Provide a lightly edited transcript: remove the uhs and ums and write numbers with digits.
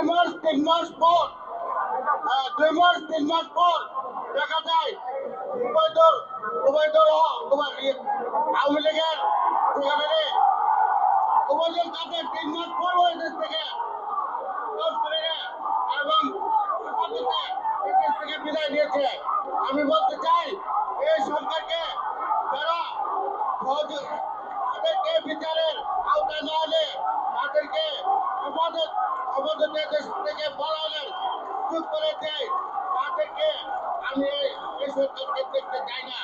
মাস 3 মাস পর 2 মাস 3 মাস পর দেখা যায় উভয় দল আওয়ামী লীগের সেখানে উভয় তাদের 3 মাস পর ওই দেশ থেকে এবং দেশ থেকে বিদায় নিয়েছে। আমি বলতে চাই এই সরকারকে যারা তাদেরকে বিচারের আওতায় না আনে তাদেরকে আমাদের দেশ থেকে পালানোর সুযোগ করে দেয় তাদেরকে আমি এই সরকারকে দেখতে চাই না।